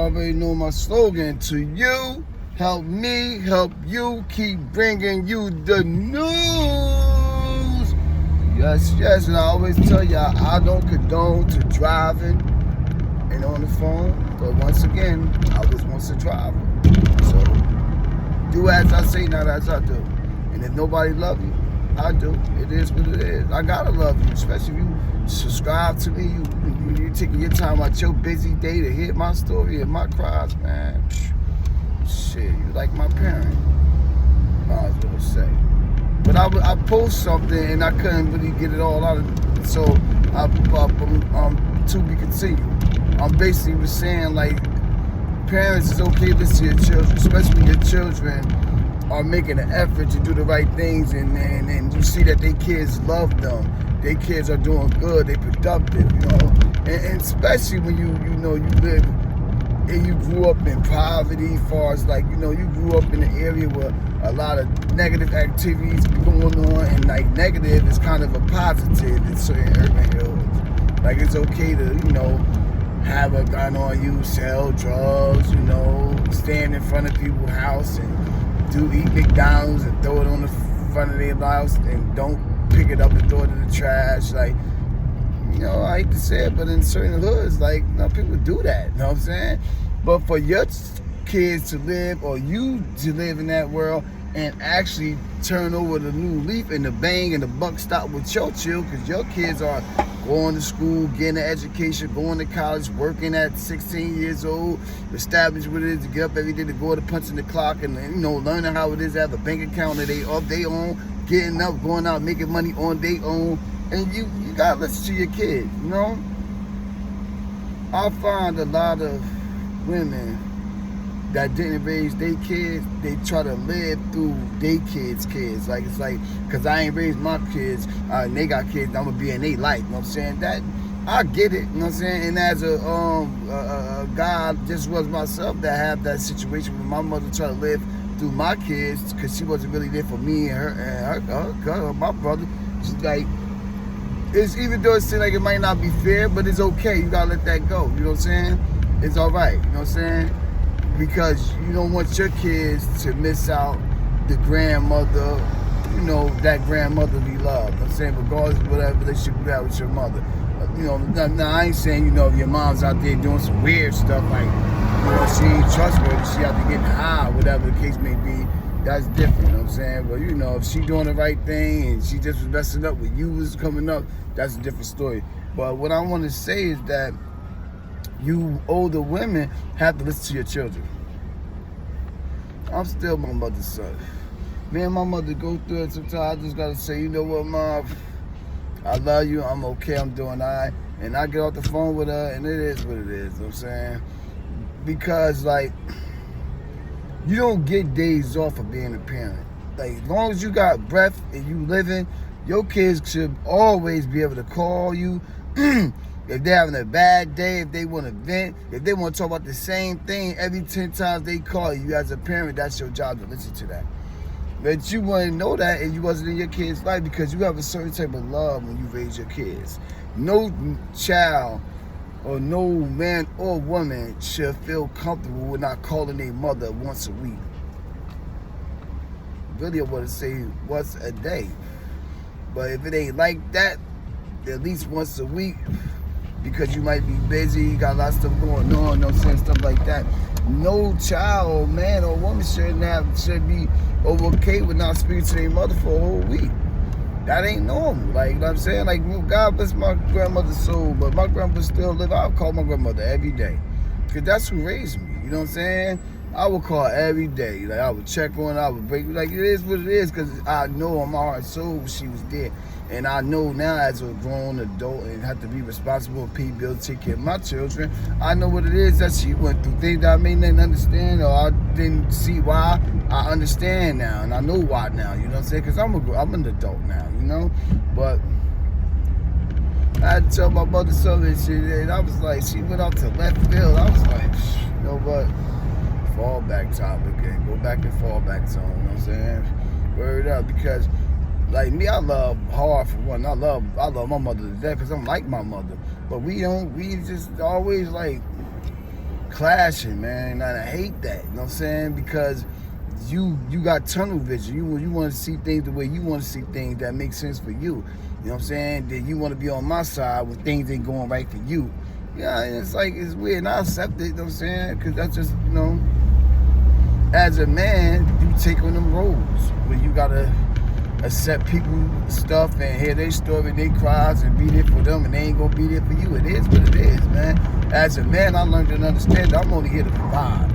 already know my slogan. To you, help me, help you, keep bringing you the news. Yes, and I always tell y'all, I don't condone to driving and on the phone, but once again, I was once a driver. So, do as I say, not as I do. And if nobody love you, I do. It is what it is. I gotta love you, especially if you subscribe to me. You taking your time out your busy day to hear my story and my cries, man. Shit, you like my parent. Might as well say. But I post something and I couldn't really get it all out of it. So to be continued. I'm basically was saying, like, parents, it's okay to listen to your children, especially when your children are making an effort to do the right things, and you see that their kids love them. Their kids are doing good, they're productive, you know. And especially when you live and you grew up in poverty, as far as, like, you grew up in an area where a lot of negative activities going on, and like negative is kind of a positive in certain urban areas. Like, it's okay to, have a gun on you, sell drugs, stand in front of people's house and eat McDonald's and throw it on the front of their house and don't pick it up and throw it in the trash. Like, I hate to say it, but in certain hoods, like, people do that, you know what I'm saying? But for your kids to live, or you to live in that world and actually turn over the new leaf and the bang and the buck stop with your children, because your kids are going to school, getting an education, going to college, working at 16 years old, establish what it is to get up every day to go to punching the clock, and learning how it is to have a bank account of their own, getting up, going out, making money on their own, and you gotta listen to your kids, I find a lot of women that didn't raise their kids, they try to live through their kids' kids. Like, it's like, because I ain't raised my kids, and they got kids, I'm going to be in their life, you know what I'm saying? That, I get it, you know what I'm saying? And as a guy, just was myself, that have that situation where my mother tried to live through my kids, because she wasn't really there for me and her my brother. She's like, it's, even though it seems like it might not be fair, but it's okay, you got to let that go, you know what I'm saying? It's all right, you know what I'm saying? Because you don't want your kids to miss out the grandmother, that grandmotherly love. You know what I'm saying? Regardless of whatever relationship you have with your mother. Now I ain't saying, if your mom's out there doing some weird stuff, like, she ain't trustworthy, she out to get high, whatever the case may be, that's different, you know what I'm saying? But, if she doing the right thing and she just was messing up when you was coming up, that's a different story. But what I want to say is that you older women have to listen to your children. I'm still my mother's son. Me and my mother go through it sometimes. I just gotta say, you know what, Mom? I love you. I'm okay. I'm doing all right. And I get off the phone with her, and it is what it is. You know what I'm saying? Because, like, you don't get days off of being a parent. Like, as long as you got breath and you living, your kids should always be able to call you. If they're having a bad day, if they want to vent, if they want to talk about the same thing every 10 times they call you, as a parent, that's your job to listen to that. But you wouldn't know that if you wasn't in your kid's life, because you have a certain type of love when you raise your kids. No child or no man or woman should feel comfortable with not calling their mother once a week. Really, I want to say once a day. But if it ain't like that, at least once a week, because you might be busy, you got a lot of stuff going on, stuff like that. No child, man or woman should be okay with not speaking to their mother for a whole week. That ain't normal. Like, you know what I'm saying? Like, God bless my grandmother's soul, but my grandmother still live. I'll call my grandmother every day, because that's who raised me. You know what I'm saying? I would call every day. Like, I would check on her, I would break. Like, it is what it is, because I know in my heart and soul she was there. And I know now, as a grown adult and have to be responsible, pay bills, take care of my children, I know what it is that she went through. Things that I may not understand, or I didn't see why, I understand now. And I know why now, you know what I'm saying? Because I'm an adult now, But I had to tell my mother something, and I was like, she went out to left field. I was like, you know what? Fall back topic again. Go back and fall back zone, you know what I'm saying? Word up, because, like me, I love hard for one. I love my mother to death, because I'm like my mother. But we just always, like, clashing, man, and I hate that. You know what I'm saying? Because you got tunnel vision. You want to see things the way you want to see things that make sense for you. You know what I'm saying? Then you want to be on my side when things ain't going right for you. Yeah, it's like, it's weird, and I accept it. You know what I'm saying? Because that's just, you know, as a man, you take on them roles where you gotta accept people's stuff and hear their story, their cries, and be there for them, and they ain't gonna be there for you. It is what it is, man. As a man, I learned to understand that I'm only here to provide.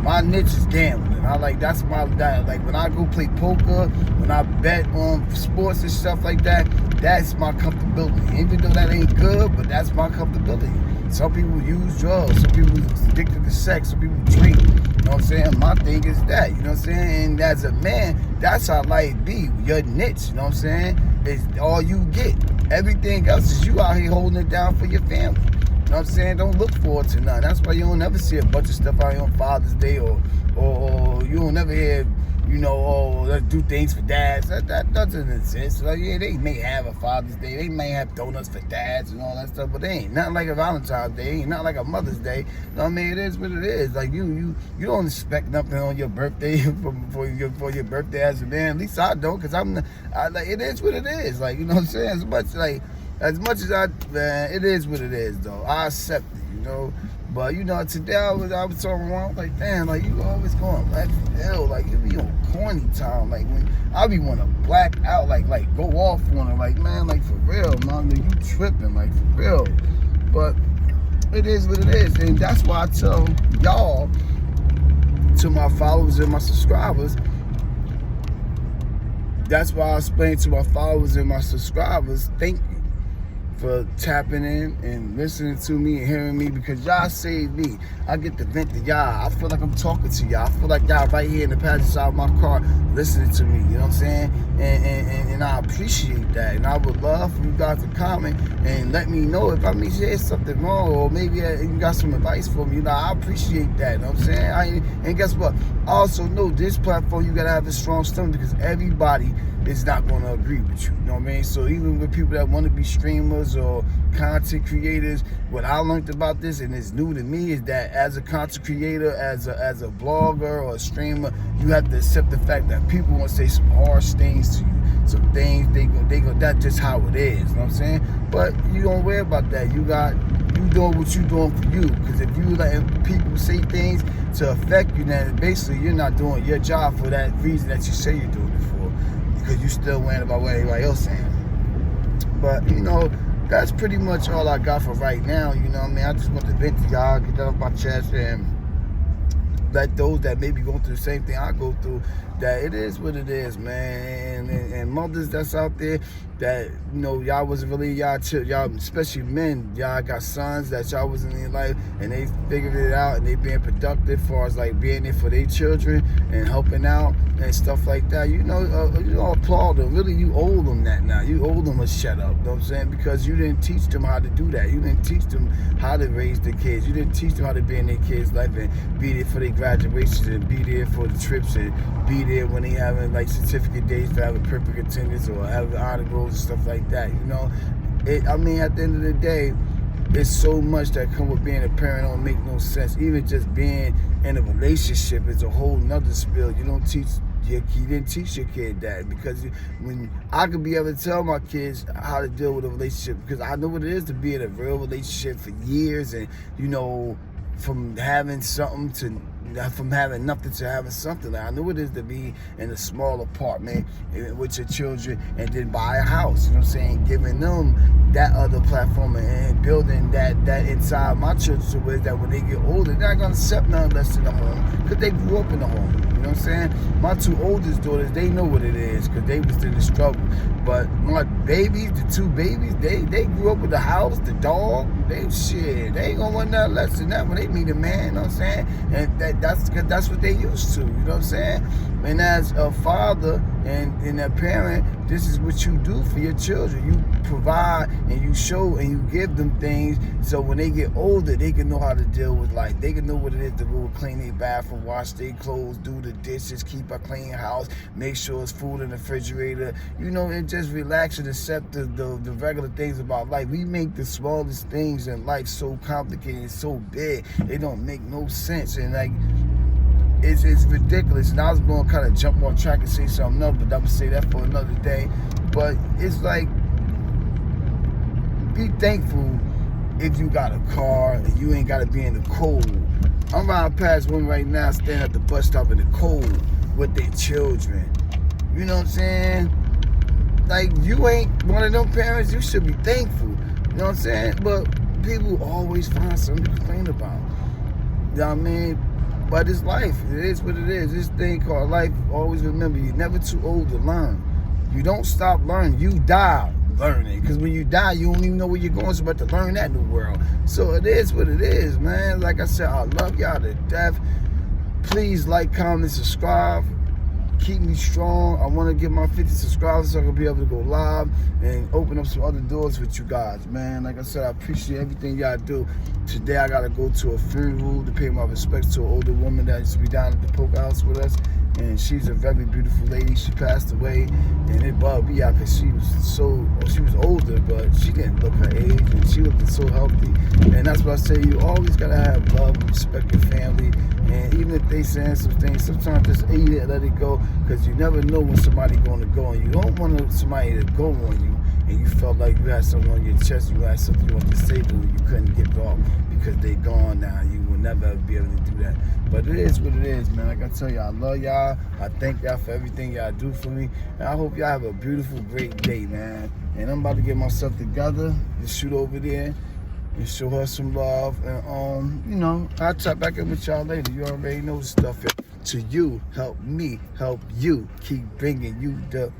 My niche is gambling. That's my, like when I go play poker, when I bet on sports and stuff like that, that's my comfortability. Even though that ain't good, but that's my comfortability. Some people use drugs, some people addicted to sex, some people drink. You know what I'm saying? My thing is that, you know what I'm saying? And as a man, that's how life be. Your niche, you know what I'm saying? It's all you get. Everything else is you out here holding it down for your family. You know what I'm saying? Don't look forward to nothing. That's why you don't ever see a bunch of stuff out here on Father's Day, or you don't ever hear, you know, oh, let's do things for dads. That doesn't exist. Like, yeah, they may have a Father's Day. They may have donuts for dads and all that stuff, but they ain't nothing like a Valentine's Day. Ain't nothing like a Mother's Day. You know what I mean? It is what it is. Like, you don't expect nothing on your birthday for your birthday as a man. At least I don't, because like, it is what it is. Like, you know what I'm saying? As much as man, it is what it is, though. I accept it, you know. But, you know, today I was talking around, like, damn, like, you always going left field. Like, you be on corny time. Like, when I be want to black out, like, go off on it. Like, man, like, for real, man, you tripping, like, for real. But it is what it is. And that's why I tell y'all, to my followers and my subscribers, that's why I explain to my followers and my subscribers, thank you for tapping in and listening to me and hearing me, because y'all saved me. I get to vent to y'all. I feel like I'm talking to y'all. I feel like y'all right here in the passenger side of my car listening to me, you know what I'm saying? And I appreciate that. And I would love for you guys to comment and let me know if I may say something wrong, or maybe you got some advice for me. You know, I appreciate that, you know what I'm saying? And guess what? I also know this platform, you gotta have a strong stomach, because everybody is not going to agree with you. You know what I mean? So even with people that want to be streamers or content creators, what I learned about this, and it's new to me, is that as a content creator, as a blogger or a streamer, you have to accept the fact that people want to say some harsh things to you. Some things they go. That's just how it is. You know what I'm saying? But you don't worry about that. You doing what you doing for you. Because if you let people say things to affect you, then basically you're not doing your job for that reason that you say you're doing it for. Because you still worrying about what everybody else saying. But, you know, that's pretty much all I got for right now. You know what I mean? I just want to vent to y'all, get that off my chest, and let those that may be going through the same thing I go through, that it is what it is, man. And mothers that's out there that, you know, y'all wasn't really y'all, especially men, y'all got sons that y'all wasn't in life, and they figured it out, and they being productive as far as like being there for their children and helping out and stuff like that. You know, applaud them. Really, you owe them that now. You owe them a shut up, you know what I'm saying? Because you didn't teach them how to do that. You didn't teach them how to raise their kids. You didn't teach them how to be in their kids' life and be there for their graduations, and be there for the trips, and be there when they having like certificate days for having perfect attendance or having honor rolls and stuff like that. You know, I mean, at the end of the day, there's so much that come with being a parent don't make no sense. Even just being in a relationship is a whole nother spill. You didn't teach your kid that, because when I could be able to tell my kids how to deal with a relationship, because I know what it is to be in a real relationship for years, and you know, from having nothing to having something. I know what it is to be in a small apartment with your children and then buy a house, you know what I'm saying? Giving them that other platform and building that inside my children, so that when they get older, they're not going to accept nothing less than the home, because they grew up in the home. You know what I'm saying? My two oldest daughters, they know what it is, because they was in the struggle. But my babies, the two babies, they grew up with the house, the dog. They ain't gonna want nothing less than that when they meet a man. You know what I'm saying? And that's what they used to. You know what I'm saying? And as a father and a parent, this is what you do for your children. You provide and you show and you give them things, so when they get older, they can know how to deal with life. They can know what it is to go clean their bathroom, wash their clothes, do the dishes, keep a clean house, make sure it's food in the refrigerator, you know, and just relax and accept the regular things about life. We make the smallest things in life so complicated and so big, they don't make no sense. And like, it's ridiculous. And I was going to kind of jump on track and say something else, but I'm going to say that for another day. But it's like, be thankful if you got a car and you ain't got to be in the cold. I'm riding past one right now standing at the bus stop in the cold with their children. You know what I'm saying? Like, you ain't one of them parents, you should be thankful. You know what I'm saying? But people always find something to complain about. You know what I mean? But it's life. It is what it is. This thing called life, always remember, you're never too old to learn. You don't stop learning. You die learning. Because when you die, you don't even know where you're going. So about to learn that new world. So it is what it is, man. Like I said, I love y'all to death. Please like, comment, subscribe. Keep me strong. I want to get my 50 subscribers so I can be able to go live and open up some other doors with you guys, man. Like I said, I appreciate everything y'all do. Today I got to go to a funeral to pay my respects to an older woman that used to be down at the poker house with us. And she's a very beautiful lady. She passed away, and it bugged me out because she was older, but she didn't look her age, and she looked so healthy. And that's what I say, you always got to have love and respect your family. And even if they saying some things, sometimes just eat it, let it go, because you never know when somebody's going to go, and you don't want somebody to go on you, and you felt like you had something on your chest, you had something you wanted to say to them, you couldn't get it off because they gone now. You will never be able to do that. But it is what it is, man. Like I tell y'all, I love y'all. I thank y'all for everything y'all do for me. And I hope y'all have a beautiful, great day, man. And I'm about to get myself together to shoot over there and show her some love. And, you know, I'll chat back in with y'all later. You already know the stuff. To you, help me, help you. Keep bringing you the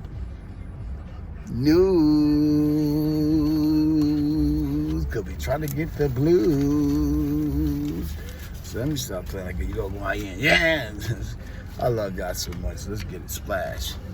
news. Cause we trying to get the blues. So let me stop playing like you know who I am. Yeah. I love y'all so much. Let's get it. Splash.